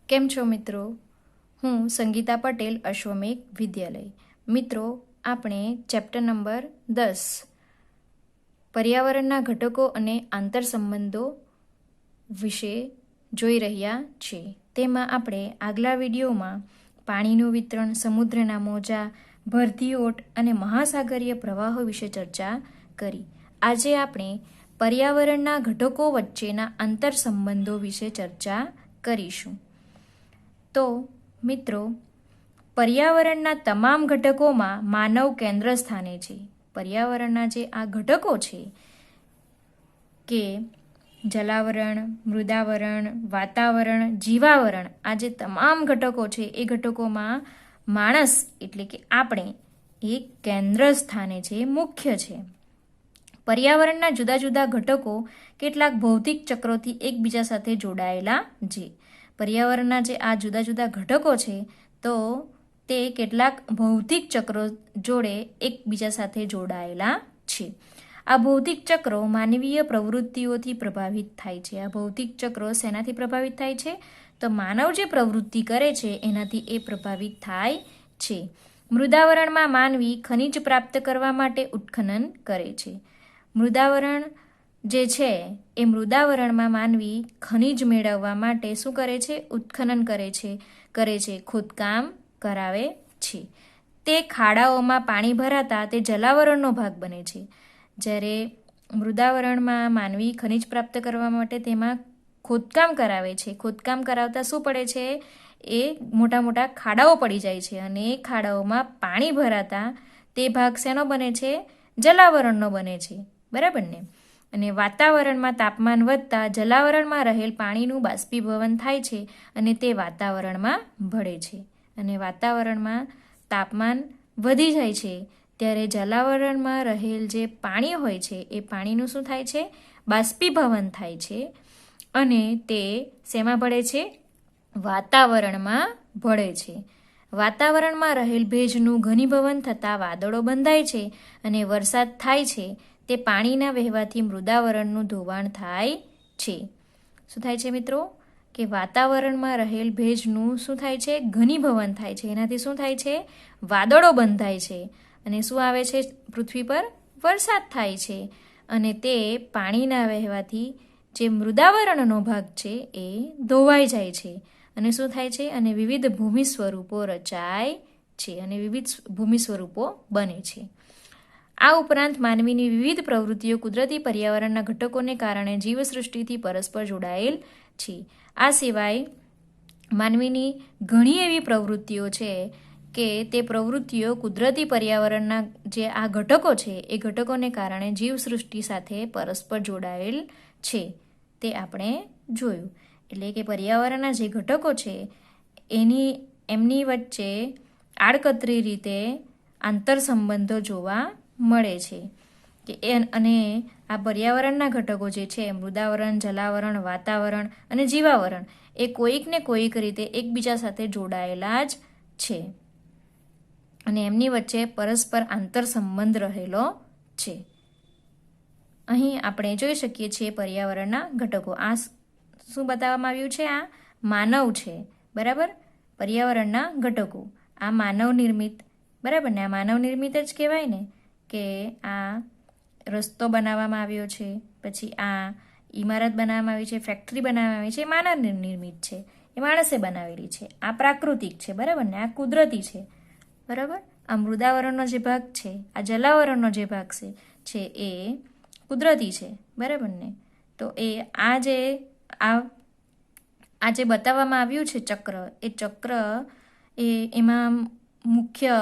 કેમ છો મિત્રો? હું સંગીતા પટેલ, અશ્વમેઘ વિદ્યાલય. મિત્રો, આપણે ચેપ્ટર નંબર 10 પર્યાવરણના ઘટકો અને આંતરસંબંધો વિશે જોઈ રહ્યા છીએ. તેમાં આપણે આગલા વિડીયોમાં પાણીનું વિતરણ, સમુદ્રના મોજા, ભરતી ઓટ અને મહાસાગરીય પ્રવાહો વિશે ચર્ચા કરી. આજે આપણે પર્યાવરણના ઘટકો વચ્ચેના આંતરસંબંધો વિશે ચર્ચા કરીશું. તો મિત્રો, પર્યાવરણના તમામ ઘટકોમાં માનવ કેન્દ્ર સ્થાને છે. પર્યાવરણના જે આ ઘટકો છે કે જલાવરણ, મૃદાવરણ, વાતાવરણ, જીવાવરણ, આ જે તમામ ઘટકો છે એ ઘટકોમાં માણસ એટલે કે આપણે એ કેન્દ્ર સ્થાને છે, મુખ્ય છે. પર્યાવરણના જુદા જુદા ઘટકો કેટલાક ભૌતિક ચક્રોથી એકબીજા સાથે જોડાયેલા છે. પર્યાવરણના જે આ જુદા જુદા ઘટકો છે તો તે કેટલાક ભૌતિક ચક્રો જોડે એકબીજા સાથે જોડાયેલા છે. આ ભૌતિક ચક્રો માનવીય પ્રવૃત્તિઓથી પ્રભાવિત થાય છે. આ ભૌતિક ચક્રો શેનાથી પ્રભાવિત થાય છે? તો માનવ જે પ્રવૃત્તિ કરે છે એનાથી એ પ્રભાવિત થાય છે. મૃદાવરણમાં માનવી ખનિજ પ્રાપ્ત કરવા માટે ઉત્ખનન કરે છે. મૃદાવરણ જે છે એ મૃદાવરણમાં માનવી ખનિજ મેળવવા માટે શું કરે છે? ઉત્ખનન કરે છે, ખોદકામ કરાવે છે. તે ખાડાઓમાં પાણી ભરાતા તે જલાવરણનો ભાગ બને છે. જ્યારે મૃદાવરણમાં માનવી ખનિજ પ્રાપ્ત કરવા માટે તેમાં ખોદકામ કરાવે છે. ખોદકામ કરાવતા શું પડે છે? એ મોટા મોટા ખાડાઓ પડી જાય છે અને એ ખાડાઓમાં પાણી ભરાતા તે ભાગ શેનો બને છે? જલાવરણનો બને છે. બરાબર ને? અને વાતાવરણમાં તાપમાન વધતા જલાવરણમાં રહેલ પાણીનું બાષ્પીભવન થાય છે અને તે વાતાવરણમાં ભળે છે. અને વાતાવરણમાં તાપમાન વધી જાય છે ત્યારે જલાવરણમાં રહેલ જે પાણી હોય છે એ પાણીનું શું થાય છે? બાષ્પીભવન થાય છે અને તે શેમાં ભળે છે? વાતાવરણમાં ભળે છે. વાતાવરણમાં રહેલ ભેજનું ઘનીભવન થતાં વાદળો બંધાય છે અને વરસાદ થાય છે. તે પાણીના વહેવાથી મૃદાવરણનું ધોવાણ થાય છે. શું થાય છે મિત્રો? કે વાતાવરણમાં રહેલ ભેજનું શું થાય છે? ઘનીભવન થાય છે. એનાથી શું થાય છે? વાદળો બંધાય છે અને શું આવે છે? પૃથ્વી પર વરસાદ થાય છે અને તે પાણીના વહેવાથી જે મૃદાવરણનો ભાગ છે એ ધોવાઈ જાય છે અને શું થાય છે? અને વિવિધ ભૂમિ સ્વરૂપો રચાય છે અને વિવિધ ભૂમિ સ્વરૂપો બને છે. આ ઉપરાંત માનવીની વિવિધ પ્રવૃત્તિઓ કુદરતી પર્યાવરણના ઘટકોને કારણે જીવસૃષ્ટિથી પરસ્પર જોડાયેલ છે. આ સિવાય માનવીની ઘણી એવી પ્રવૃત્તિઓ છે કે તે પ્રવૃત્તિઓ કુદરતી પર્યાવરણના જે આ ઘટકો છે એ ઘટકોને કારણે જીવસૃષ્ટિ સાથે પરસ્પર જોડાયેલ છે. તે આપણે જોયું. એટલે કે પર્યાવરણના જે ઘટકો છે એમની વચ્ચે આડકતરી રીતે આંતરસંબંધો જોવા મળે છે કે અને આ પર્યાવરણના ઘટકો જે છે મૃદાવરણ, જલાવરણ, વાતાવરણ અને જીવાવરણ એ કોઈક ને કોઈક રીતે એકબીજા સાથે જોડાયેલા જ છે અને એમની વચ્ચે પરસ્પર આંતરસંબંધ રહેલો છે. અહીં આપણે જોઈ શકીએ છીએ પર્યાવરણના ઘટકો. આ શું બતાવવામાં આવ્યું છે? આ માનવ છે. બરાબર? પર્યાવરણના ઘટકો આ માનવ નિર્મિત, બરાબર ને? આ માનવ નિર્મિત જ કહેવાય ને કે આ રસ્તો બનાવવામાં આવ્યો છે, પછી આ ઇમારત બનાવવામાં આવી છે, ફેક્ટરી બનાવવામાં આવી છે, એ માનવ નિર્મિત છે, એ માણસે બનાવેલી છે. આ પ્રાકૃતિક છે. બરાબર ને? આ કુદરતી છે. બરાબર? આ મૃદાવરણનો જે ભાગ છે, આ જલાવરણનો જે ભાગ છે એ કુદરતી છે. બરાબર ને? તો એ આ જે બતાવવામાં આવ્યું છે ચક્ર, એ ચક્ર એમાં મુખ્ય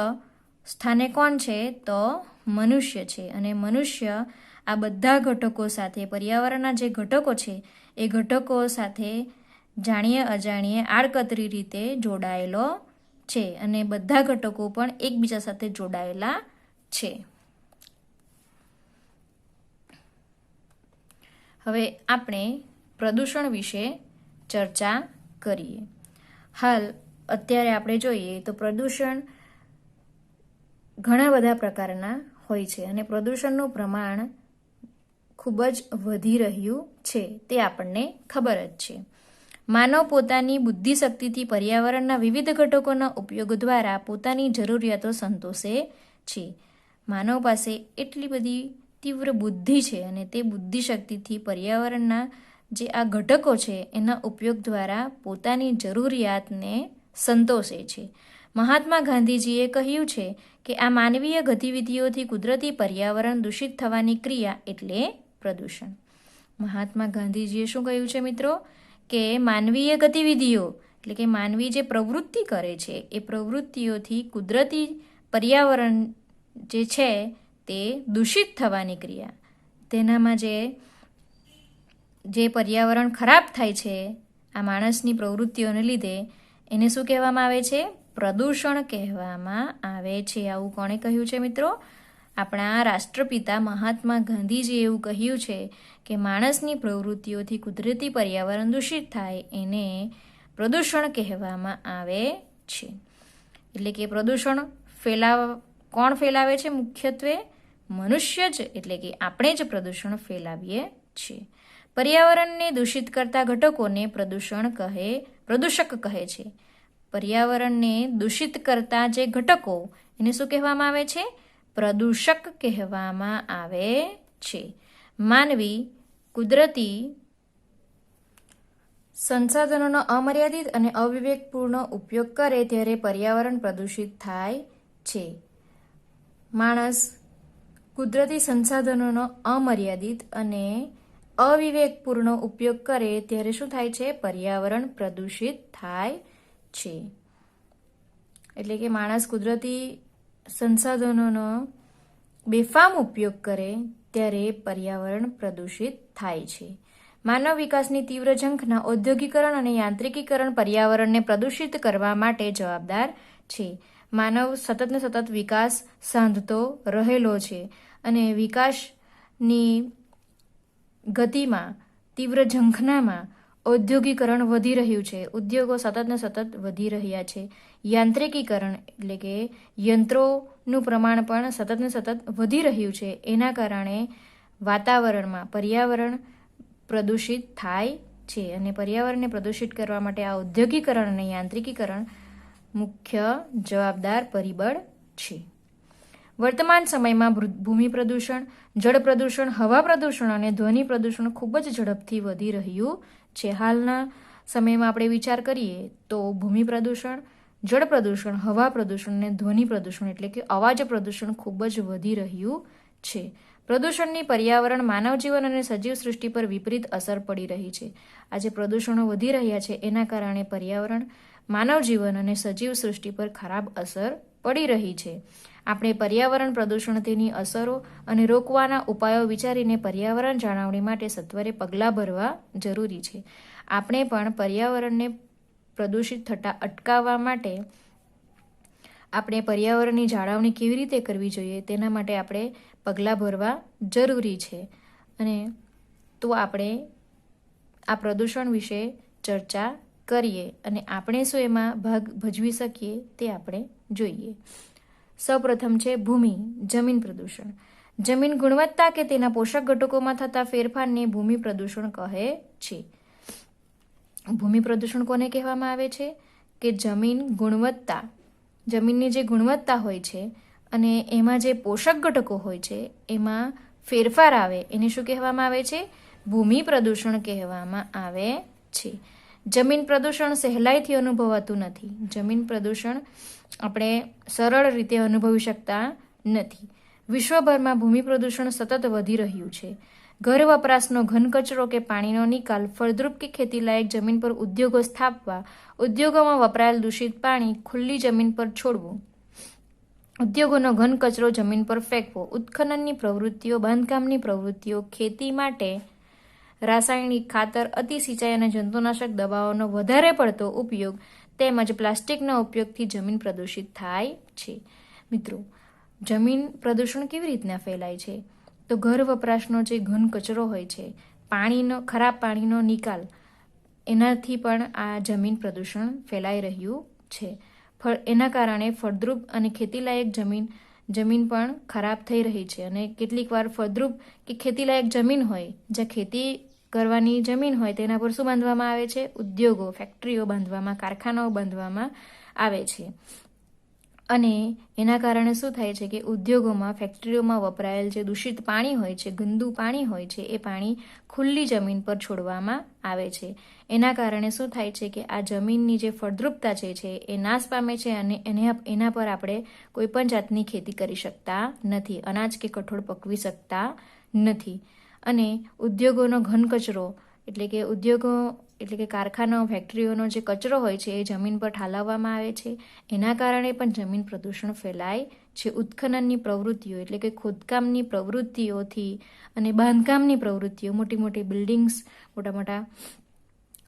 સ્થાને કોણ છે? તો મનુષ્ય છે. અને મનુષ્ય આ બધા ઘટકો સાથે, પર્યાવરણના જે ઘટકો છે એ ઘટકો સાથે જાણીએ અજાણીએ આડકતરી રીતે જોડાયેલો છે અને બધા ઘટકો પણ એકબીજા સાથે જોડાયેલા છે. હવે આપણે પ્રદૂષણ વિશે ચર્ચા કરીએ. અત્યારે આપણે જોઈએ તો પ્રદૂષણ ઘણા બધા પ્રકારના હોય છે અને પ્રદૂષણનું પ્રમાણ ખૂબ જ વધી રહ્યું છે તે આપણને ખબર જ છે. માનવ પોતાની બુદ્ધિશક્તિથી પર્યાવરણના વિવિધ ઘટકોના ઉપયોગ દ્વારા પોતાની જરૂરિયાતો સંતોષે છે. માનવ પાસે એટલી બધી તીવ્ર બુદ્ધિ છે અને તે બુદ્ધિશક્તિથી પર્યાવરણના જે આ ઘટકો છે એના ઉપયોગ દ્વારા પોતાની જરૂરિયાતને સંતોષે છે. મહાત્મા ગાંધીજીએ કહ્યું છે કે આ માનવીય ગતિવિધિઓથી કુદરતી પર્યાવરણ દૂષિત થવાની ક્રિયા એટલે પ્રદૂષણ. મહાત્મા ગાંધીજીએ શું કહ્યું છે મિત્રો? કે માનવીય ગતિવિધિઓ એટલે કે માનવી જે પ્રવૃત્તિ કરે છે એ પ્રવૃત્તિઓથી કુદરતી પર્યાવરણ જે છે તે દૂષિત થવાની ક્રિયા, તેનામાં જે પર્યાવરણ ખરાબ થાય છે આ માણસની પ્રવૃત્તિઓને લીધે એને શું કહેવામાં આવે છે? પ્રદૂષણ કહેવામાં આવે છે. આવું કોણે કહ્યું છે મિત્રો? આપણા રાષ્ટ્રપિતા મહાત્મા ગાંધીજીએ એવું કહ્યું છે કે માણસની પ્રવૃત્તિઓથી કુદરતી પર્યાવરણ દૂષિત થાય એને પ્રદૂષણ કહેવામાં આવે છે. એટલે કે પ્રદૂષણ કોણ ફેલાવે છે? મુખ્યત્વે મનુષ્ય જ, એટલે કે આપણે જ પ્રદૂષણ ફેલાવીએ છીએ. પર્યાવરણને દૂષિત કરતા ઘટકોને પ્રદૂષક કહે છે. પર્યાવરણને દૂષિત કરતા જે ઘટકો એને શું કહેવામાં આવે છે? પ્રદૂષક કહેવામાં આવે છે. માનવી કુદરતી સંસાધનોનો અમર્યાદિત અને અવિવેકપૂર્ણ ઉપયોગ કરે ત્યારે પર્યાવરણ પ્રદૂષિત થાય છે. માણસ કુદરતી સંસાધનોનો અમર્યાદિત અને અવિવેકપૂર્ણ ઉપયોગ કરે ત્યારે શું થાય છે? પર્યાવરણ પ્રદૂષિત થાય છે. એટલે કે માણસ કુદરતી સંસાધનોનો બેફામ ઉપયોગ કરે ત્યારે પર્યાવરણ પ્રદૂષિત થાય છે. માનવ વિકાસની તીવ્ર ઝંખના ઔદ્યોગિકરણ અને યાંત્રિકીકરણ પર્યાવરણને પ્રદૂષિત કરવા માટે જવાબદાર છે. માનવ સતત ને સતત વિકાસ સાંધતો રહેલો છે અને વિકાસની ગતિમાં, તીવ્ર ઝંખનામાં ઔદ્યોગિકરણ વધી રહ્યું છે. ઉદ્યોગો સતત ને સતત વધી રહ્યા છે. યાંત્રિકીકરણ એટલે કે યંત્રોનું પ્રમાણ પણ સતત ને સતત વધી રહ્યું છે. એના કારણે વાતાવરણમાં પર્યાવરણ પ્રદૂષિત થાય છે અને પર્યાવરણને પ્રદૂષિત કરવા માટે આ ઔદ્યોગિકરણ અને યાંત્રિકીકરણ મુખ્ય જવાબદાર પરિબળ છે. વર્તમાન સમયમાં ભૂમિ પ્રદૂષણ, જળ પ્રદૂષણ, હવા પ્રદૂષણ અને ધ્વનિ પ્રદૂષણ ખૂબ જ ઝડપથી વધી રહ્યું છે. હાલના સમયમાં આપણે વિચાર કરીએ તો ભૂમિ પ્રદૂષણ, જળ પ્રદૂષણ, હવા પ્રદૂષણ અને ધ્વનિ પ્રદૂષણ એટલે કે અવાજ પ્રદૂષણ ખૂબ જ વધી રહ્યું છે. પ્રદૂષણની પર્યાવરણ, માનવ જીવન અને સજીવ સૃષ્ટિ પર વિપરીત અસર પડી રહી છે. આજે પ્રદૂષણો વધી રહ્યા છે એના કારણે પર્યાવરણ, માનવ જીવન અને સજીવ સૃષ્ટિ પર ખરાબ અસર પડી રહી છે. આપણે પર્યાવરણ પ્રદૂષણ, તેની અસરો અને રોકવાના ઉપાયો વિચારીને પર્યાવરણ જાળવણી માટે સત્વરે પગલાં ભરવા જરૂરી છે. આપણે પણ પર્યાવરણને પ્રદૂષિત થતા અટકાવવા માટે આપણે પર્યાવરણની જાળવણી કેવી રીતે કરવી જોઈએ તેના માટે આપણે પગલાં ભરવા જરૂરી છે. અને તો આપણે આ પ્રદૂષણ વિશે ચર્ચા કરીએ અને આપણે શું એમાં ભાગ ભજવી શકીએ તે આપણે જોઈએ. સૌપ્રથમ છે ભૂમિ જમીન પ્રદૂષણ. જમીન ગુણવત્તા કે તેના પોષક ઘટકોમાં થતા ફેરફારને ભૂમિ પ્રદૂષણ કહે છે. ભૂમિ પ્રદૂષણ કોને કહેવામાં આવે છે? કે જમીનની જે ગુણવત્તા હોય છે અને એમાં જે પોષક ઘટકો હોય છે એમાં ફેરફાર આવે એને શું કહેવામાં આવે છે? ભૂમિ પ્રદૂષણ કહેવામાં આવે છે. જમીન પ્રદૂષણ સહેલાઈથી અનુભવાતું નથી. જમીન પ્રદૂષણ આપણે સરળ રીતે અનુભવી શકતા નથી. વિશ્વભરમાં ભૂમિ પ્રદૂષણ સતત વધી રહ્યું છે. ઘર વપરાશનો ઘન કચરો કે પાણીનો નિકાલ, ફળદ્રુપ કે ખેતીલાયક જમીન પર ઉદ્યોગો સ્થાપવા, ઉદ્યોગોમાં વપરાયેલ દૂષિત પાણી ખુલ્લી જમીન પર છોડવું, ઉદ્યોગોનો ઘન કચરો જમીન પર ફેંકવો, ઉત્ખનનની પ્રવૃત્તિઓ, બાંધકામની પ્રવૃત્તિઓ, ખેતી માટે રાસાયણિક ખાતર, અતિ સિંચાઈ અને જંતુનાશક દવાઓનો વધારે પડતો ઉપયોગ તેમજ પ્લાસ્ટિકના ઉપયોગથી જમીન પ્રદૂષિત થાય છે. મિત્રો, જમીન પ્રદૂષણ કેવી રીતના ફેલાય છે? તો ઘર વપરાશનો જે ઘન કચરો હોય છે, ખરાબ પાણીનો નિકાલ, એનાથી પણ આ જમીન પ્રદૂષણ ફેલાઈ રહ્યું છે. એના કારણે ફળદ્રુપ અને ખેતીલાયક જમીન પણ ખરાબ થઈ રહી છે અને કેટલીક વાર ફળદ્રુપ કે ખેતીલાયક જમીન હોય જ્યાં ખેતી કરવાની જમીન હોય તેના પર શું બાંધવામાં આવે છે? ઉદ્યોગો, ફેક્ટરીઓ બાંધવામાં, કારખાનાઓ બાંધવામાં આવે છે. અને એના કારણે શું થાય છે કે ઉદ્યોગોમાં, ફેક્ટરીઓમાં વપરાયેલ જે દૂષિત પાણી હોય છે, ગંદુ પાણી હોય છે, એ પાણી ખુલ્લી જમીન પર છોડવામાં આવે છે. એના કારણે શું થાય છે કે આ જમીનની જે ફળદ્રુપતા છે એ નાશ પામે છે અને એના પર આપણે કોઈ પણ જાતની ખેતી કરી શકતા નથી, અનાજ કે કઠોળ પકવી શકતા નથી. અને ઉદ્યોગોનો ઘન કચરો એટલે કે કારખાનાઓ, ફેક્ટરીઓનો જે કચરો હોય છે એ જમીન પર ઠાલવવામાં આવે છે. એના કારણે પણ જમીન પ્રદૂષણ ફેલાય છે. ઉત્ખનનની પ્રવૃત્તિઓ એટલે કે ખોદકામની પ્રવૃત્તિઓથી અને બાંધકામની પ્રવૃત્તિઓ, મોટી મોટી બિલ્ડિંગ્સ, મોટા મોટા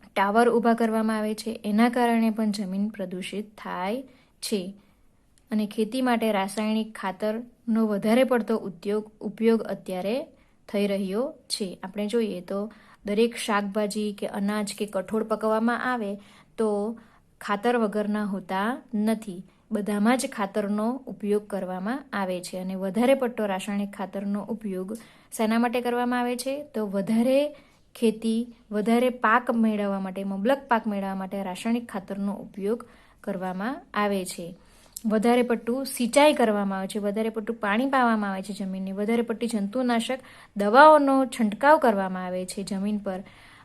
ટાવર ઊભા કરવામાં આવે છે, એના કારણે પણ જમીન પ્રદૂષિત થાય છે. અને ખેતી માટે રાસાયણિક ખાતરનો વધારે પડતો ઉપયોગ અત્યારે થઈ રહ્યો છે. આપણે જોઈએ તો દરેક શાકભાજી કે અનાજ કે કઠોળ પકવવામાં આવે તો ખાતર વગરના હોતા નથી. બધામાં જ ખાતરનો ઉપયોગ કરવામાં આવે છે. અને વધારે પડતો રાસાયણિક ખાતરનો ઉપયોગ શેના માટે કરવામાં આવે છે? તો વધારે ખેતી, વધારે પાક મેળવવા માટે, મબલક પાક મેળવવા માટે રાસાયણિક ખાતરનો ઉપયોગ કરવામાં આવે છે. વધારે પડતું સિંચાઈ કરવામાં આવે છે, વધારે પડતું પાણી પાવામાં આવે છે જમીનને, વધારે પડતી જંતુનાશક દવાઓનો છંટકાવ કરવામાં આવે છે જમીન પર.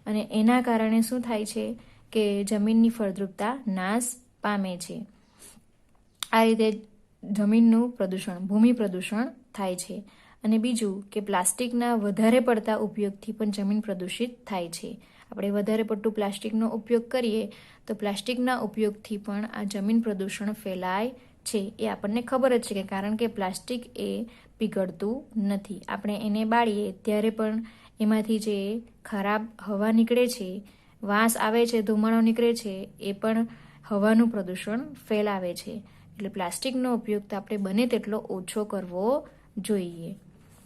અને એના કારણે શું થાય છે કે જમીનની ફળદ્રુપતા નાશ પામે છે. આ રીતે જમીનનું પ્રદૂષણ, ભૂમિ પ્રદૂષણ થાય છે. અને બીજું કે પ્લાસ્ટિકના વધારે પડતા ઉપયોગથી પણ જમીન પ્રદૂષિત થાય છે. આપણે વધારે પડતું પ્લાસ્ટિકનો ઉપયોગ કરીએ તો પ્લાસ્ટિકના ઉપયોગથી પણ આ જમીન પ્રદૂષણ ફેલાય છે. એ આપણને ખબર જ છે કે કારણ કે પ્લાસ્ટિક એ પીગળતું નથી. આપણે એને બાળીએ ત્યારે પણ એમાંથી જે ખરાબ હવા નીકળે છે, વાસ આવે છે, ધુમાડો નીકળે છે, એ પણ હવાનું પ્રદૂષણ ફેલાવે છે. એટલે પ્લાસ્ટિકનો ઉપયોગ તો આપણે બને તેટલો ઓછો કરવો જોઈએ,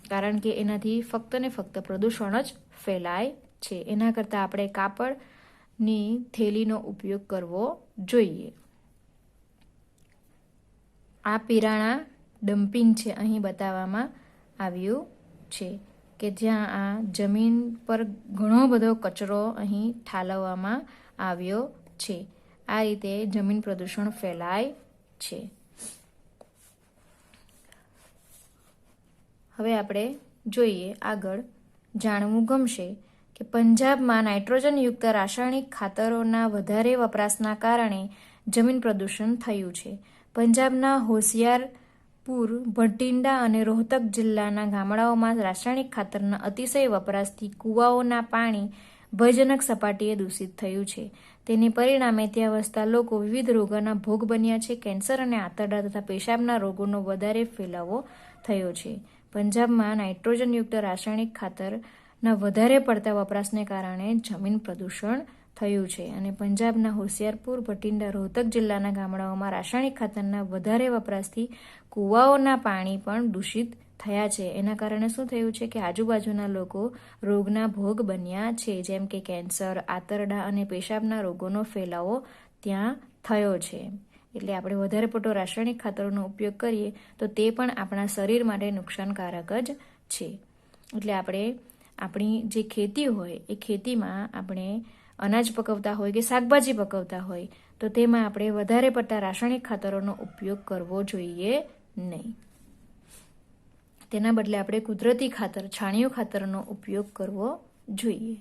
કારણ કે એનાથી ફક્ત ને ફક્ત પ્રદૂષણ જ ફેલાય છે. એના કરતાં આપણે કાપડની થેલીનો ઉપયોગ કરવો જોઈએ. આ પિરાણા ડમ્પિંગ છે અહીં બતાવવામાં આવ્યું છે કે જ્યાં આ જમીન પર ઘણો બધો કચરો અહીં ઠાલવવામાં આવ્યો છે. આ રીતે જમીન પ્રદૂષણ ફેલાય છે. હવે આપણે જોઈએ આગળ, જાણવું ગમશે કે પંજાબમાં નાઇટ્રોજનયુક્ત રાસાયણિક ખાતરોના વધારે વપરાશના કારણે જમીન પ્રદૂષણ થયું છે. પંજાબના હોશિયારપુર, ભટિંડા અને રોહતક જિલ્લાના ગામડાઓમાં રાસાયણિક ખાતરના અતિશય વપરાશથી કૂવાઓના પાણી ભયજનક સપાટીએ દૂષિત થયું છે. તેને પરિણામે ત્યાં વસતા લોકો વિવિધ રોગોના ભોગ બન્યા છે. કેન્સર અને આંતરડા તથા પેશાબના રોગોનો વધારે ફેલાવો થયો છે. પંજાબમાં નાઇટ્રોજનયુક્ત રાસાયણિક ખાતરના વધારે પડતા વપરાશને કારણે જમીન પ્રદૂષણ થયું છે. અને પંજાબના હોશિયારપુર, ભટિંડા, રોહતક જિલ્લાના ગામડાઓમાં રાસાયણિક ખાતરના વધારે વપરાશથી કૂવાઓના પાણી પણ દૂષિત થયા છે. એના કારણે શું થયું છે કે આજુબાજુના લોકો રોગના ભોગ બન્યા છે, જેમ કે કેન્સર, આંતરડા અને પેશાબના રોગોનો ફેલાવો ત્યાં થયો છે. એટલે આપણે વધારે પડતો રાસાયણિક ખાતરોનો ઉપયોગ કરીએ તો તે પણ આપણા શરીર માટે નુકસાનકારક જ છે. એટલે આપણે આપણી જે ખેતી હોય એ ખેતીમાં આપણે અનાજ પકવતા હોય કે શાકભાજી પકવતા હોય તો તેમાં આપણે વધારે પડતા રાસાયણિક ખાતરોનો ઉપયોગ કરવો જોઈએ નહીં. તેના બદલે આપણે કુદરતી ખાતર, છાણિયું ખાતરનો ઉપયોગ કરવો જોઈએ.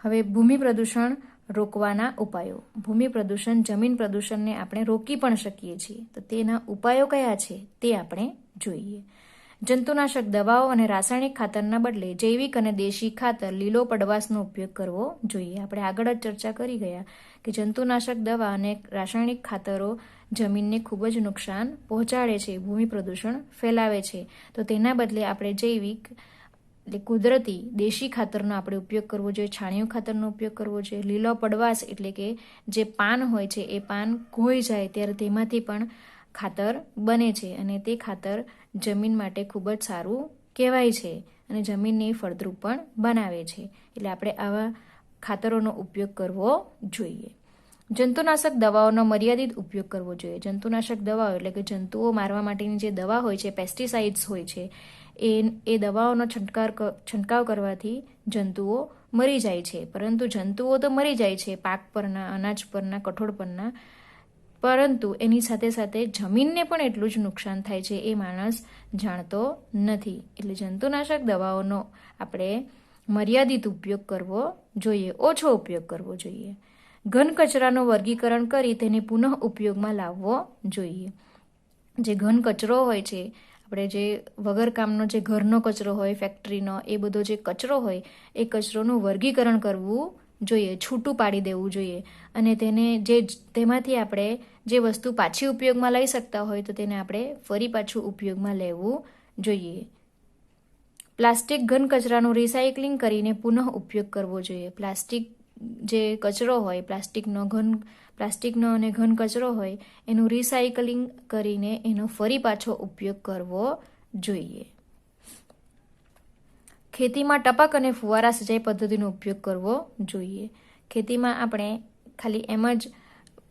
હવે ભૂમિ પ્રદૂષણ રોકવાના ઉપાયો. ભૂમિ પ્રદૂષણ, જમીન પ્રદૂષણને આપણે રોકી પણ શકીએ છીએ. તો તેના ઉપાયો કયા છે તે આપણે જોઈએ. જંતુનાશક દવાઓ અને રાસાયણિક ખાતરના બદલે જૈવિક અને દેશી ખાતર, લીલો પડવાશનો ઉપયોગ કરવો જોઈએ. આપણે આગળ જ ચર્ચા કરી ગયા કે જંતુનાશક દવા અને રાસાયણિક ખાતરો જમીનને ખૂબ જ નુકસાન પહોંચાડે છે, ભૂમિ પ્રદૂષણ ફેલાવે છે. તો તેના બદલે આપણે જૈવિક એટલે કુદરતી દેશી ખાતરનો આપણે ઉપયોગ કરવો જોઈએ, છાણિયું ખાતરનો ઉપયોગ કરવો જોઈએ. લીલો પડવાશ એટલે કે જે પાન હોય છે એ પાન ખોઈ જાય ત્યારે તેમાંથી પણ ખાતર બને છે અને તે ખાતર જમીન માટે ખૂબ જ સારું કહેવાય છે અને જમીનને ફળદ્રુપ પણ બનાવે છે. એટલે આપણે આવા ખાતરોનો ઉપયોગ કરવો જોઈએ. જંતુનાશક દવાઓનો મર્યાદિત ઉપયોગ કરવો જોઈએ. જંતુનાશક દવાઓ એટલે કે જંતુઓ મારવા માટેની જે દવા હોય છે, પેસ્ટિસાઇડ્સ હોય છે, એ દવાઓનો છંટકાવ કરવાથી જંતુઓ મરી જાય છે. પરંતુ જંતુઓ તો મરી જાય છે પાક પરના, અનાજ પરના, કઠોળ પરના, પરંતુ એની સાથે સાથે જમીનને પણ એટલું જ નુકસાન થાય છે એ માણસ જાણતો નથી. એટલે જંતુનાશક દવાઓનો આપણે મર્યાદિત ઉપયોગ કરવો જોઈએ, ઓછો ઉપયોગ કરવો જોઈએ. ઘન કચરાનું વર્ગીકરણ કરી તેને પુનઃ ઉપયોગમાં લાવવો જોઈએ. જે ઘન કચરો હોય છે, આપણે જે વગર કામનો જે ઘરનો કચરો હોય, ફેક્ટરીનો, એ બધો જે કચરો હોય એ કચરોનું વર્ગીકરણ કરવું જોઈએ, છૂટું પાડી દેવું જોઈએ. અને તેને તેમાંથી આપણે જે વસ્તુ પાછી ઉપયોગમાં લઈ શકતા હોય તો તેને આપણે ફરી પાછું ઉપયોગમાં લેવું જોઈએ. પ્લાસ્ટિક ઘન કચરાનું રિસાયકલિંગ કરીને પુનઃ ઉપયોગ કરવો જોઈએ. પ્લાસ્ટિક જે કચરો હોય, પ્લાસ્ટિકનો અને ઘન કચરો હોય એનું રિસાયકલિંગ કરીને એનો ફરી પાછો ઉપયોગ કરવો જોઈએ. ખેતીમાં ટપક અને ફુવારા સિંચાઈ પદ્ધતિનો ઉપયોગ કરવો જોઈએ. ખેતીમાં આપણે ખાલી એમ જ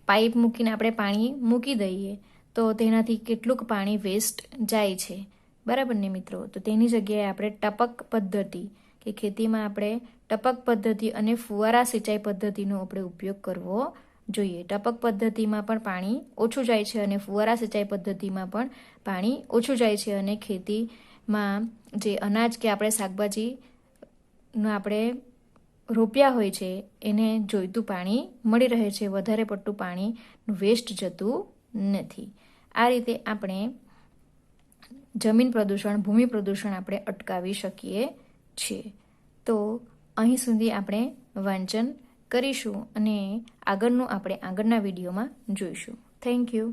પાઇપ મૂકીને આપણે પાણી મૂકી દઈએ તો તેનાથી કેટલુંક પાણી વેસ્ટ જાય છે, બરાબર ને મિત્રો? તો તેની જગ્યાએ આપણે ટપક પદ્ધતિ કે ખેતીમાં આપણે ટપક પદ્ધતિ અને ફુવારા સિંચાઈ પદ્ધતિનો આપણે ઉપયોગ કરવો જોઈએ. ટપક પદ્ધતિમાં પણ પાણી ઓછું જાય છે અને ફુવારા સિંચાઈ પદ્ધતિમાં પણ પાણી ઓછું જાય છે અને ખેતીમાં જે અનાજ કે આપણે શાકભાજીનો આપણે રોપ્યા હોય છે એને જોઈતું પાણી મળી રહે છે, વધારે પડતું પાણી વેસ્ટ જતું નથી. આ રીતે આપણે જમીન પ્રદૂષણ, ભૂમિ પ્રદૂષણ આપણે અટકાવી શકીએ છીએ. તો અહીં સુધી આપણે વાંચન કરીશું અને આગળનું આપણે આગળના વિડીયોમાં જોઈશું. Thank you.